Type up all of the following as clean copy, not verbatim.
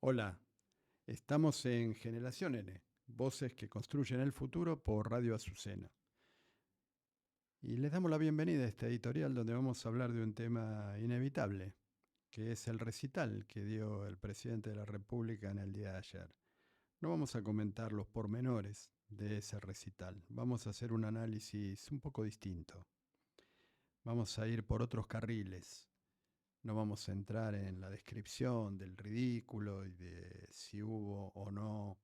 Hola, estamos en Generación N, voces que construyen el futuro por Radio Azucena. Y les damos la bienvenida a este editorial donde vamos a hablar de un tema inevitable, que es el recital que dio el presidente de la República en el día de ayer. No vamos a comentar los pormenores de ese recital, vamos a hacer un análisis un poco distinto. Vamos a ir por otros carriles. No vamos a entrar en la descripción del ridículo y de si hubo o no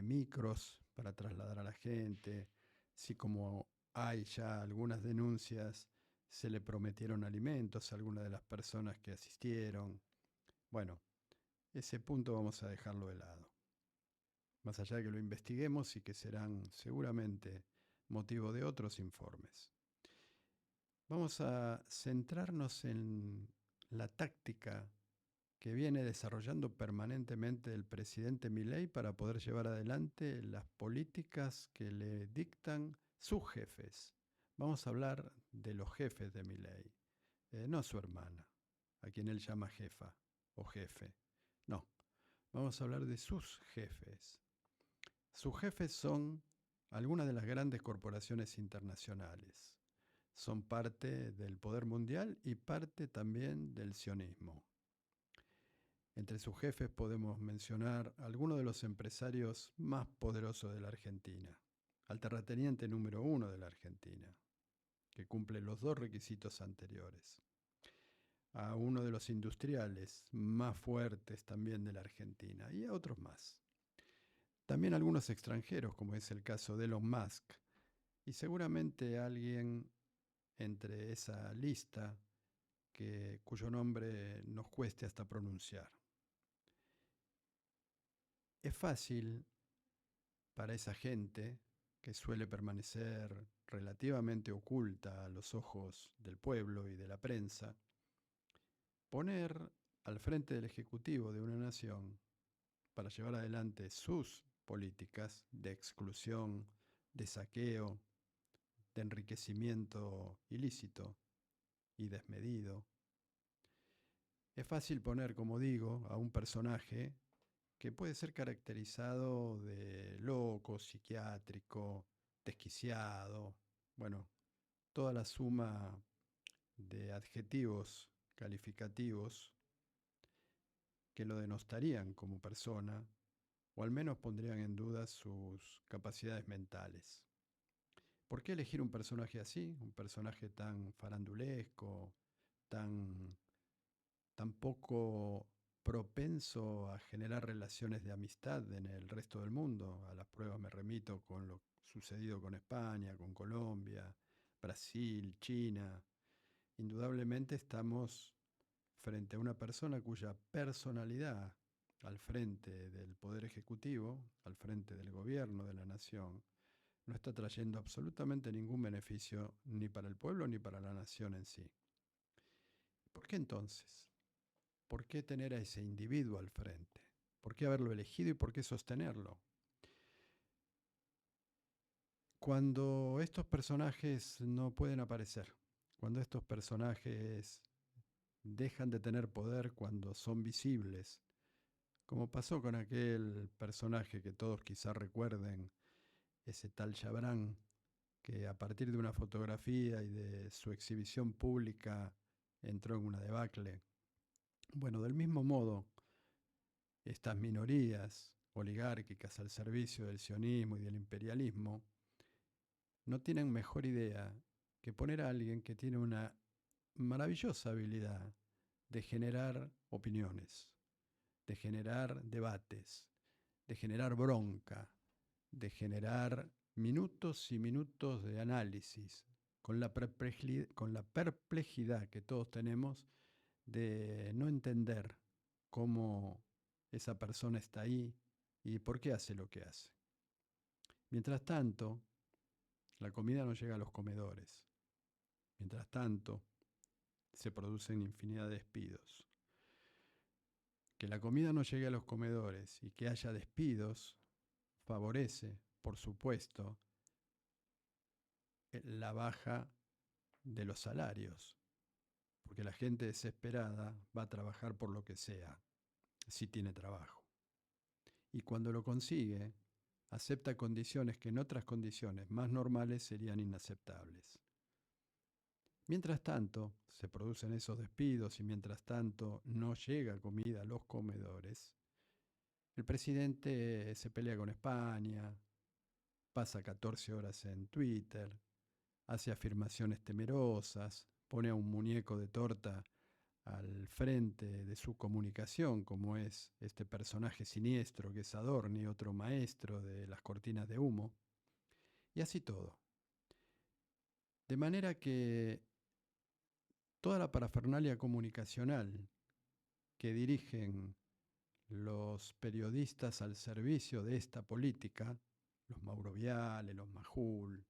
micros para trasladar a la gente, si como hay ya algunas denuncias, se le prometieron alimentos a algunas de las personas que asistieron. Bueno, ese punto vamos a dejarlo de lado. Más allá de que lo investiguemos y que serán seguramente motivo de otros informes. Vamos a centrarnos en la táctica que viene desarrollando permanentemente el presidente Milei para poder llevar adelante las políticas que le dictan sus jefes. Vamos a hablar de los jefes de Milei, no su hermana, a quien él llama jefa o jefe. No, vamos a hablar de sus jefes. Sus jefes son algunas de las grandes corporaciones internacionales. Son parte del poder mundial y parte también del sionismo. Entre sus jefes podemos mencionar algunos de los empresarios más poderosos de la Argentina. Al terrateniente número 1 de la Argentina, que cumple los dos requisitos anteriores. A uno de los industriales más fuertes también de la Argentina y a otros más. También algunos extranjeros, como es el caso de Elon Musk, y seguramente alguien entre esa lista cuyo nombre nos cueste hasta pronunciar. Es fácil para esa gente que suele permanecer relativamente oculta a los ojos del pueblo y de la prensa, poner al frente del Ejecutivo de una nación para llevar adelante sus políticas de exclusión, de saqueo, de enriquecimiento ilícito y desmedido. Es fácil poner, como digo, a un personaje que puede ser caracterizado de loco, psiquiátrico, desquiciado, bueno, toda la suma de adjetivos calificativos que lo denostarían como persona, o al menos pondrían en duda sus capacidades mentales. ¿Por qué elegir un personaje así? Un personaje tan farandulesco, tan, tan poco propenso a generar relaciones de amistad en el resto del mundo. A las pruebas me remito con lo sucedido con España, con Colombia, Brasil, China. Indudablemente estamos frente a una persona cuya personalidad al frente del Poder Ejecutivo, al frente del gobierno de la nación, no está trayendo absolutamente ningún beneficio ni para el pueblo ni para la nación en sí. ¿Por qué entonces? ¿Por qué tener a ese individuo al frente? ¿Por qué haberlo elegido y por qué sostenerlo? Cuando estos personajes no pueden aparecer, cuando estos personajes dejan de tener poder, cuando son visibles, como pasó con aquel personaje que todos quizá recuerden, ese tal Chabrán, que a partir de una fotografía y de su exhibición pública entró en una debacle. Bueno, del mismo modo, estas minorías oligárquicas al servicio del sionismo y del imperialismo no tienen mejor idea que poner a alguien que tiene una maravillosa habilidad de generar opiniones, de generar debates, de generar bronca, de generar minutos y minutos de análisis, con la perplejidad que todos tenemos de no entender cómo esa persona está ahí y por qué hace lo que hace. Mientras tanto, la comida no llega a los comedores. Mientras tanto, se producen infinidad de despidos. Que la comida no llegue a los comedores y que haya despidos favorece, por supuesto, la baja de los salarios, porque la gente desesperada va a trabajar por lo que sea, si tiene trabajo. y cuando lo consigue, acepta condiciones que en otras condiciones más normales serían inaceptables. Mientras tanto, se producen esos despidos y mientras tanto no llega comida a los comedores, el presidente se pelea con España, pasa 14 horas en Twitter, hace afirmaciones temerosas, pone a un muñeco de torta al frente de su comunicación, como es este personaje siniestro que es Adorni, otro maestro de las cortinas de humo, y así todo. De manera que toda la parafernalia comunicacional que dirigen los periodistas al servicio de esta política, los Mauro Viale, los Majul,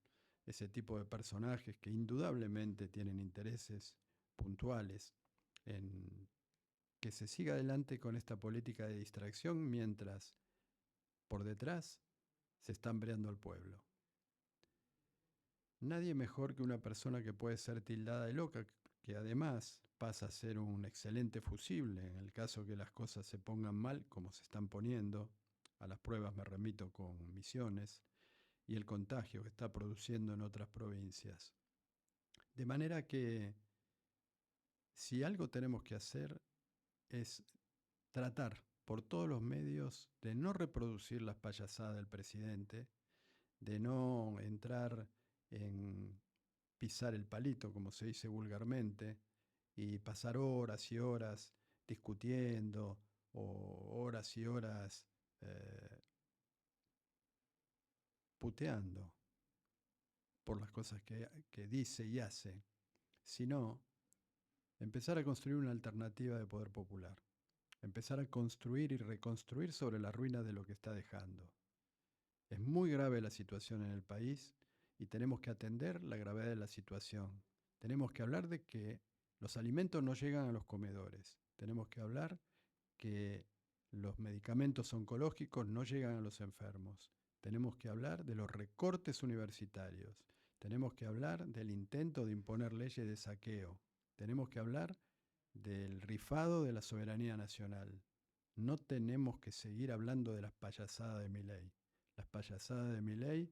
ese tipo de personajes que indudablemente tienen intereses puntuales en que se siga adelante con esta política de distracción mientras por detrás se está hambreando al pueblo. Nadie mejor que una persona que puede ser tildada de loca, que además pasa a ser un excelente fusible en el caso que las cosas se pongan mal, como se están poniendo. A las pruebas me remito con Misiones y el contagio que está produciendo en otras provincias. De manera que si algo tenemos que hacer es tratar por todos los medios de no reproducir las payasadas del presidente, de no entrar en pisar el palito, como se dice vulgarmente, y pasar horas y horas discutiendo o horas y horas eh, puteando por las cosas que dice y hace, sino empezar a construir una alternativa de poder popular, empezar a construir y reconstruir sobre la ruina de lo que está dejando. Es muy grave la situación en el país y tenemos que atender la gravedad de la situación. Tenemos que hablar de que los alimentos no llegan a los comedores. Tenemos que hablar que los medicamentos oncológicos no llegan a los enfermos. Tenemos que hablar de los recortes universitarios. Tenemos que hablar del intento de imponer leyes de saqueo. Tenemos que hablar del rifado de la soberanía nacional. No tenemos que seguir hablando de las payasadas de Milei. Las payasadas de Milei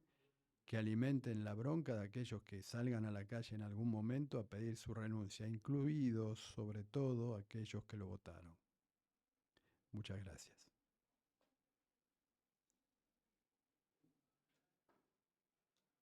que alimenten la bronca de aquellos que salgan a la calle en algún momento a pedir su renuncia, incluidos sobre todo aquellos que lo votaron. Muchas gracias.